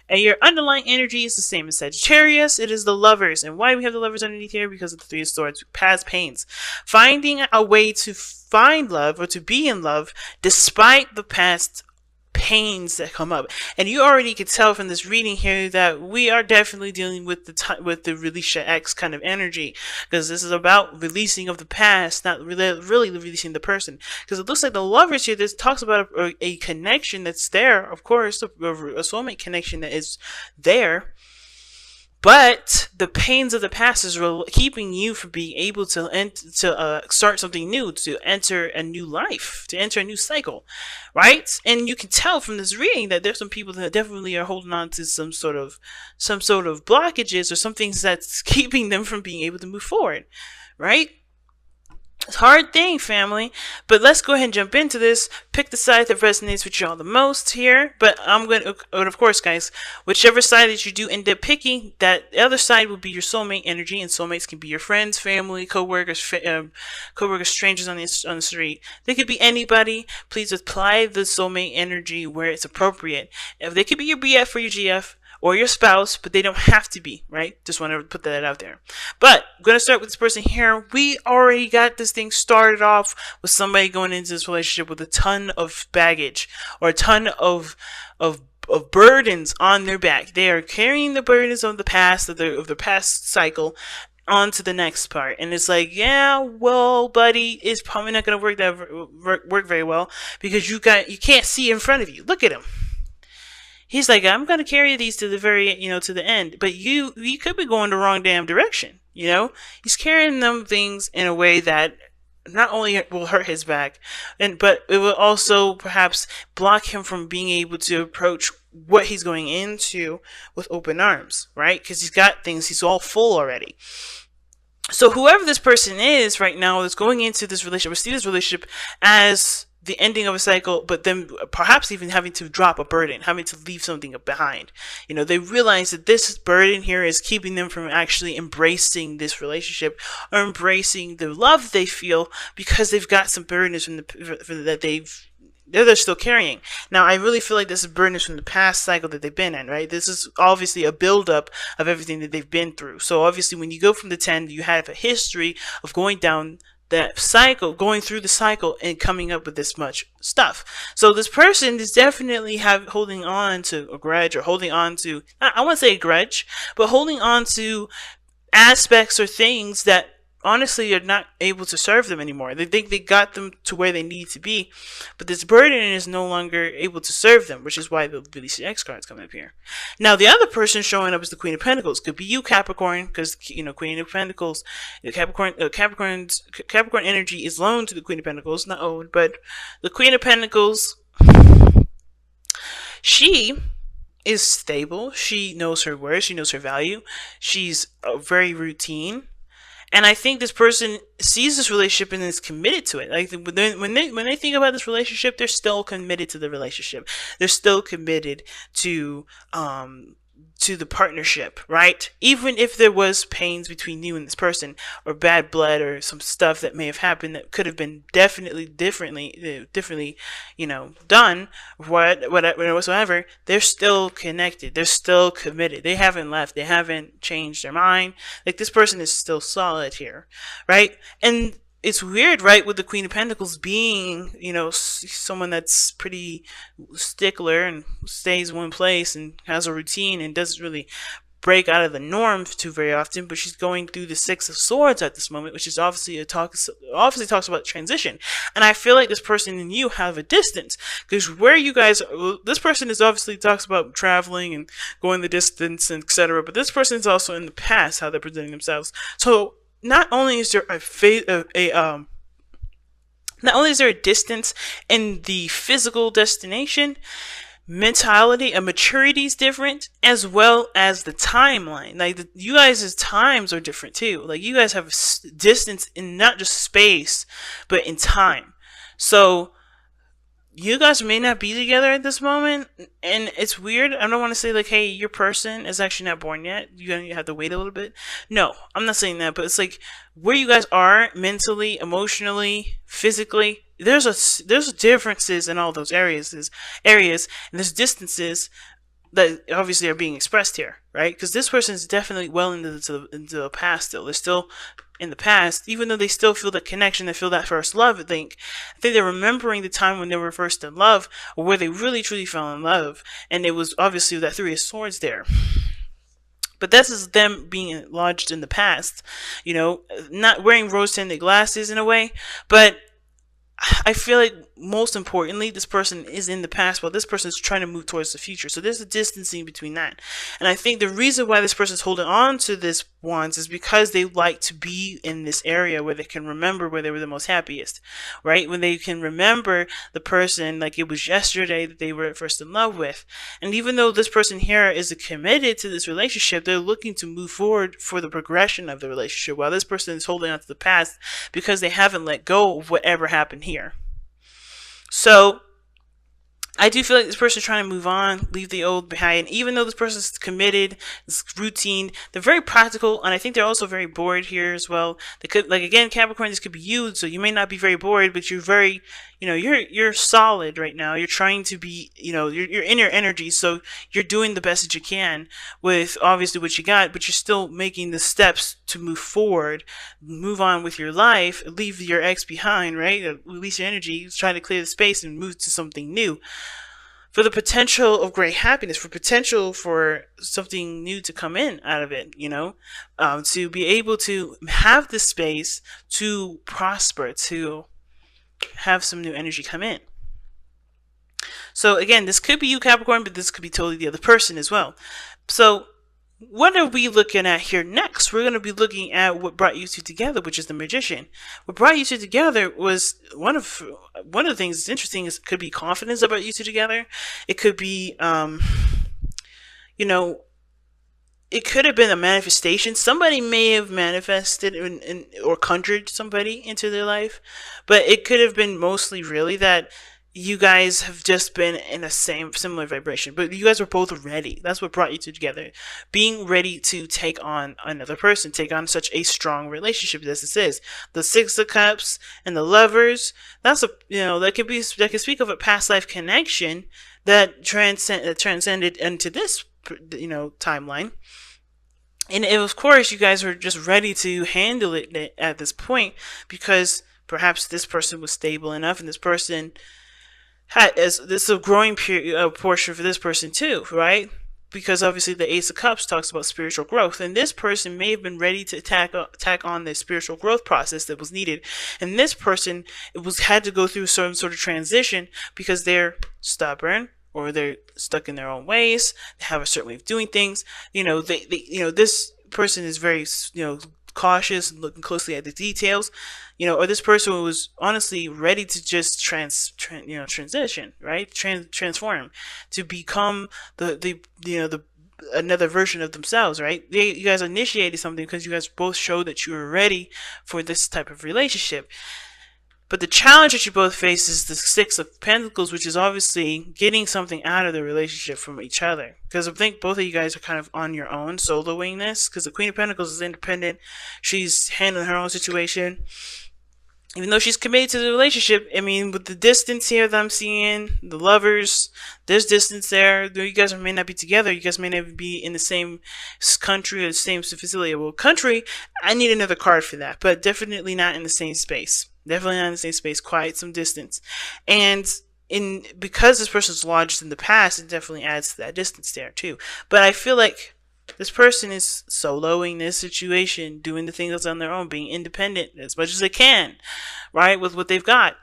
And your underlying energy is the same as Sagittarius. It is the lovers. And why do we have the lovers underneath here? Because of the Three of Swords, past pains. Finding a way to find love or to be in love despite the past pains that come up. And you already could tell from this reading here that we are definitely dealing with the Release X kind of energy, because this is about releasing of the past, not really releasing the person. Because it looks like the lovers here, this talks about a connection that's there, of course, a soulmate connection that is there. But the pains of the past is keeping you from being able to start something new, to enter a new life, to enter a new cycle, right? And you can tell from this reading that there's some people that definitely are holding on to some sort of blockages or some things that's keeping them from being able to move forward, right? It's a hard thing, family, but let's go ahead and jump into this. Pick the side that resonates with y'all the most here. But I'm going to, of course, guys, whichever side that you do end up picking, that other side will be your soulmate energy, and soulmates can be your friends, family, co-workers, strangers on the street. They could be anybody. Please apply the soulmate energy where it's appropriate. If they could be your BF or your GF, or your spouse, but they don't have to be, right? Just want to put that out there. But I'm going to start with this person here. We already got this thing started off with somebody going into this relationship with a ton of baggage or a ton of burdens on their back. They are carrying the burdens of the past, of the past cycle, onto the next part. And it's like, yeah, well, buddy, it's probably not going to work very well because you can't see in front of you. Look at him. He's like, I'm going to carry these to the very, to the end. But you could be going the wrong damn direction, He's carrying them things in a way that not only will hurt his back, but it will also perhaps block him from being able to approach what he's going into with open arms, right? Because he's got things, he's all full already. So whoever this person is right now is going into this relationship, or see this relationship as the ending of a cycle, but then perhaps even having to drop a burden, having to leave something behind. They realize that this burden here is keeping them from actually embracing this relationship or embracing the love they feel because they've got some burdens that they're still carrying. Now, I really feel like this is burdens from the past cycle that they've been in, right? This is obviously a buildup of everything that they've been through. So obviously when you go from the 10, you have a history of going down that cycle, going through the cycle and coming up with this much stuff. So this person is definitely holding on to a grudge, or holding on to, I wouldn't say a grudge, but holding on to aspects or things that honestly are not able to serve them anymore. They think they got them to where they need to be, but this burden is no longer able to serve them, which is why the Release X cards come up here. Now, the other person showing up is the Queen of Pentacles. Could be you, Capricorn, because Queen of Pentacles, Capricorn energy is loaned to the Queen of Pentacles, not owed, but the Queen of Pentacles, she is stable. She knows her worth. She knows her value. She's very routine. And I think this person sees this relationship and is committed to it. Like when they think about this relationship, they're still committed to the relationship. They're still committed to the partnership, right? Even if there was pains between you and this person, or bad blood, or some stuff that may have happened that could have been definitely differently, done, whatsoever, they're still connected. They're still committed. They haven't left. They haven't changed their mind. Like, this person is still solid here, right? And it's weird, right, with the Queen of Pentacles being, someone that's pretty stickler and stays in one place and has a routine and doesn't really break out of the norm too very often. But she's going through the Six of Swords at this moment, which is obviously talks about transition. And I feel like this person and you have a distance, because this person is obviously talks about traveling and going the distance and etc. But this person is also in the past how they're presenting themselves. So not only is there a distance in the physical destination, mentality and maturity is different, as well as the timeline. Like, you guys' times are different too. Like, you guys have distance in not just space, but in time. So you guys may not be together at this moment, and it's weird. I don't want to say like, hey, your person is actually not born yet, you have to wait a little bit. No, I'm not saying that, but it's like where you guys are mentally, emotionally, physically, there's differences in all those areas, and there's distances that obviously are being expressed here, right? Because this person is definitely well into the past still. They're still in the past, even though they still feel that connection, they feel that first love. I think they're remembering the time when they were first in love, or where they really truly fell in love, and it was obviously that Three of Swords there. But this is them being lodged in the past, you know, not wearing rose-tinted glasses in a way, but I feel like most importantly, this person is in the past, while this person is trying to move towards the future. So there's a distancing between that. And I think the reason why this person is holding on to this wands is because they like to be in this area where they can remember where they were the most happiest, right? When they can remember the person like it was yesterday that they were first in love with. And even though this person here is committed to this relationship, they're looking to move forward for the progression of the relationship, while this person is holding on to the past because they haven't let go of whatever happened here. So I do feel like this person is trying to move on, leave the old behind. Even though this person is committed, it's routine, they're very practical, and I think they're also very bored here as well. They could, like, again, Capricorn, this could be you, so you may not be very bored, but you're very, you know, you're solid right now. You're trying to be, you know, you're in your energy, so you're doing the best that you can with obviously what you got, but you're still making the steps to move forward, move on with your life, leave your ex behind, right? Release your energy, try to clear the space and move to something new. For the potential of great happiness, for potential for something new to come in out of it, you know, to be able to have the space to prosper, to have some new energy come in. So again, this could be you, Capricorn, but this could be totally the other person as well. So what are we looking at here next? We're going to be looking at what brought you two together, which is the Magician. What brought you two together was one of the things that's interesting is it could be confidence that brought you two together. It could be, you know, it could have been a manifestation. Somebody may have manifested or conjured somebody into their life, but it could have been mostly really that you guys have just been in a similar vibration, but you guys were both ready. That's what brought you two together. Being ready to take on another person, take on such a strong relationship as this is. The Six of Cups and the Lovers, that's a, you know, that can speak of a past life connection that transcended into this, you know, timeline. And of course, you guys were just ready to handle it at this point because perhaps this person was stable enough, and this person this is a growing portion for this person too, right? Because obviously the Ace of Cups talks about spiritual growth, and this person may have been ready to tack on the spiritual growth process that was needed, and this person had to go through some sort of transition because they're stubborn, or they're stuck in their own ways. They have a certain way of doing things. You know, this person is very, you know, cautious and looking closely at the details, you know, or this person was honestly ready to just transition, right? Transform to become the another version of themselves, right? You guys initiated something because you guys both showed that you were ready for this type of relationship. But the challenge that you both face is the Six of Pentacles, which is obviously getting something out of the relationship from each other. Because I think both of you guys are kind of on your own, soloing this. Because the Queen of Pentacles is independent. She's handling her own situation. Even though she's committed to the relationship, I mean, with the distance here that I'm seeing, the Lovers, there's distance there. Though you guys may not be together, you guys may never be in the same country or the same facility. Well, country, I need another card for that. But definitely not in the same space. Definitely not in the same space, quite some distance. And because this person's lodged in the past, it definitely adds to that distance there too. But I feel like this person is soloing this situation, doing the things on their own, being independent as much as they can, right, with what they've got.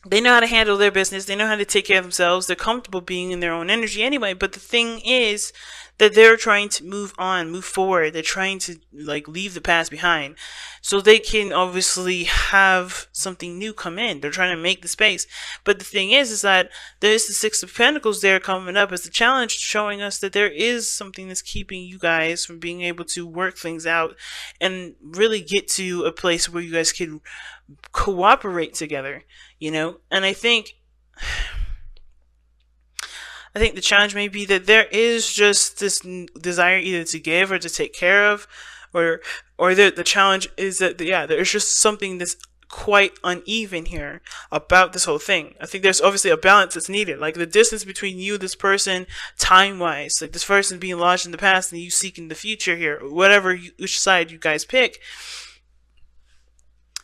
They know how to handle their business. They know how to take care of themselves. They're comfortable being in their own energy anyway. But the thing is that they're trying to move on, move forward. They're trying to like leave the past behind so they can obviously have something new come in. They're trying to make the space. But the thing is that there's the Six of Pentacles there coming up as the challenge, showing us that there is something that's keeping you guys from being able to work things out and really get to a place where you guys can cooperate together, you know. And I think the challenge may be that there is just this desire either to give or to take care of, or the challenge is that, yeah, there's just something that's quite uneven here about this whole thing. I think there's obviously a balance that's needed. Like the distance between you, this person, time-wise, like this person being launched in the past and you seeking the future here, whatever which side you guys pick.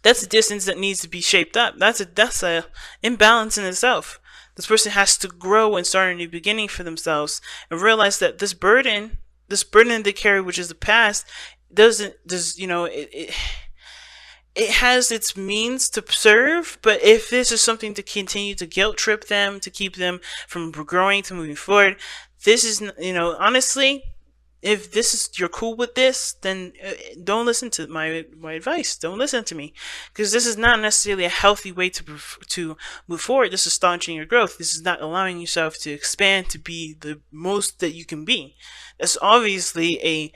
That's a distance that needs to be shaped up. That's a imbalance in itself. This person has to grow and start a new beginning for themselves and realize that this burden they carry, which is the past, it has its means to serve, but if this is something to continue to guilt trip them, to keep them from growing, to moving forward, this is, honestly, if this is, you're cool with this, then don't listen to my advice. Don't listen to me, because this is not necessarily a healthy way to move forward. This is staunching your growth. This is not allowing yourself to expand to be the most that you can be. That's obviously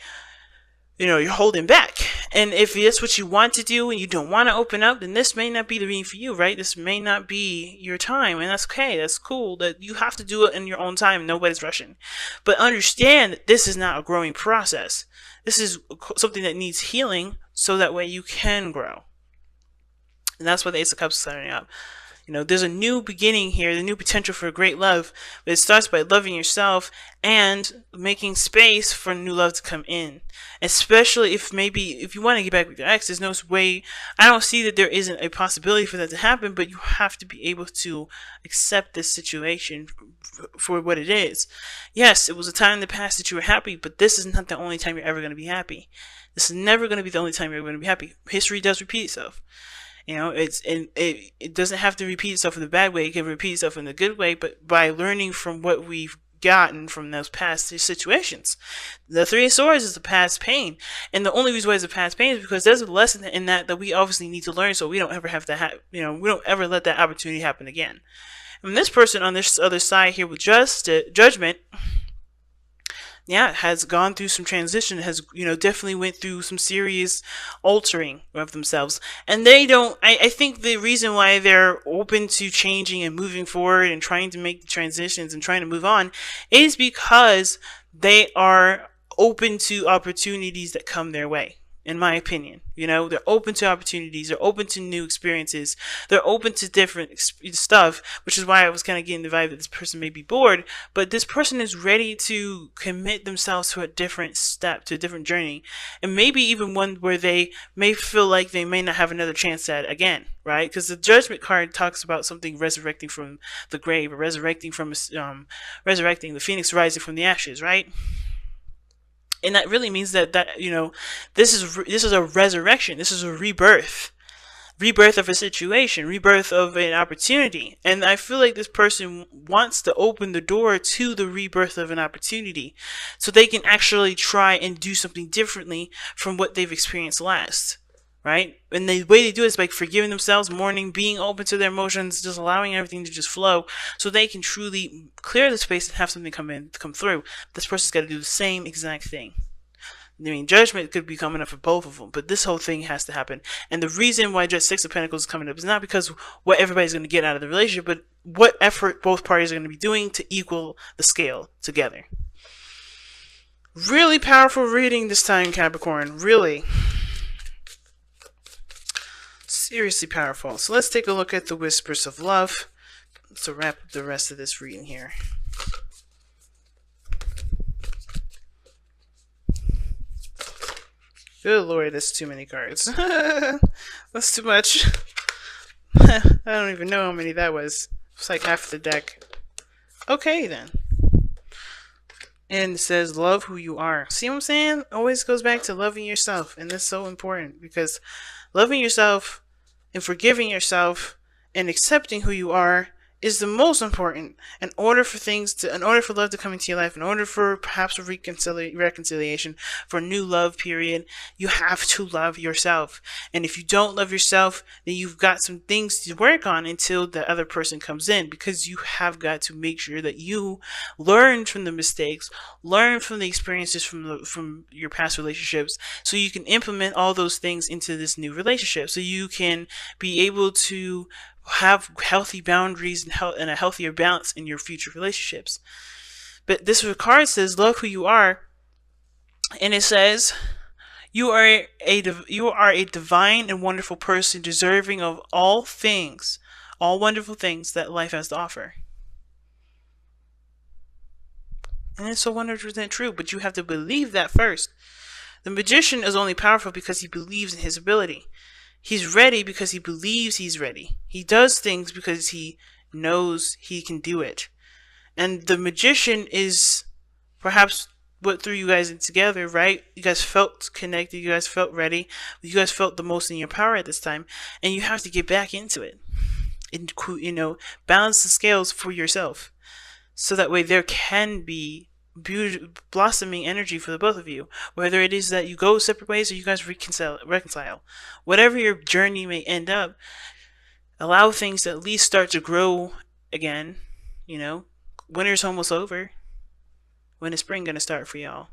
you're holding back. And if that's what you want to do and you don't want to open up, then this may not be the reading for you, right? This may not be your time, and that's okay. That's cool. That you have to do it in your own time. Nobody's rushing. But understand that this is not a growing process. This is something that needs healing so that way you can grow. And that's what the Ace of Cups is setting up. There's a new beginning here, the new potential for great love, but it starts by loving yourself and making space for new love to come in. Especially if you want to get back with your ex, there's no way, I don't see that there isn't a possibility for that to happen, but you have to be able to accept this situation for what it is. Yes, it was a time in the past that you were happy, but this is not the only time you're ever going to be happy. This is never going to be the only time you're going to be happy. History does repeat itself. It doesn't have to repeat itself in the bad way. It can repeat itself in the good way, but by learning from what we've gotten from those past situations. The Three of Swords is the past pain, and the only reason why it's a past pain is because there's a lesson in that we obviously need to learn, so we don't ever have to we don't ever let that opportunity happen again. And this person on this other side here with judgment, has gone through some transition, has, definitely went through some serious altering of themselves. And I think the reason why they're open to changing and moving forward and trying to make the transitions and trying to move on is because they are open to opportunities that come their way. In my opinion, they're open to opportunities, they're open to new experiences, they're open to different stuff, which is why I was kind of getting the vibe that this person may be bored, but this person is ready to commit themselves to a different step, to a different journey, and maybe even one where they may feel like they may not have another chance at again, right? Because the Judgment card talks about something resurrecting from the grave, or resurrecting the phoenix rising from the ashes, right? And that really means that this is a resurrection. This is a rebirth of a situation, rebirth of an opportunity. And I feel like this person wants to open the door to the rebirth of an opportunity so they can actually try and do something differently from what they've experienced last. Right? And the way they do it is by forgiving themselves, mourning, being open to their emotions, just allowing everything to just flow so they can truly clear the space and have something come through. This person's got to do the same exact thing. Judgment could be coming up for both of them, but this whole thing has to happen. And the reason why just Six of Pentacles is coming up is not because what everybody's going to get out of the relationship, but what effort both parties are going to be doing to equal the scale together. Really powerful reading this time, Capricorn. Really. Seriously powerful. So let's take a look at the Whispers of Love to wrap up the rest of this reading here. Good Lord, that's too many cards. That's too much. I don't even know how many that was. It's like half the deck. Okay then. And it says, love who you are. See what I'm saying? Always goes back to loving yourself. And that's so important, because loving yourself and forgiving yourself and accepting who you are is the most important. In order for love to come into your life, in order for perhaps a reconciliation, for a new love period, you have to love yourself. And if you don't love yourself, then you've got some things to work on until the other person comes in, because you have got to make sure that you learn from the mistakes, learn from the experiences from your past relationships, so you can implement all those things into this new relationship, so you can be able to have healthy boundaries and a healthier balance in your future relationships. But this card says, love who you are. And it says, You are a divine and wonderful person, deserving of all things, all wonderful things that life has to offer. And it's so 100% true, but you have to believe that first. The magician is only powerful because he believes in his ability. He's ready because he believes he's ready. He does things because he knows he can do it. And the magician is perhaps what threw you guys in together, right? You guys felt connected. You guys felt ready. You guys felt the most in your power at this time. And you have to get back into it. And, balance the scales for yourself. So that way there can be blossoming energy for the both of you. Whether it is that you go separate ways or you guys reconcile. Whatever your journey may end up, allow things to at least start to grow again. Winter's almost over. When is spring gonna start for y'all?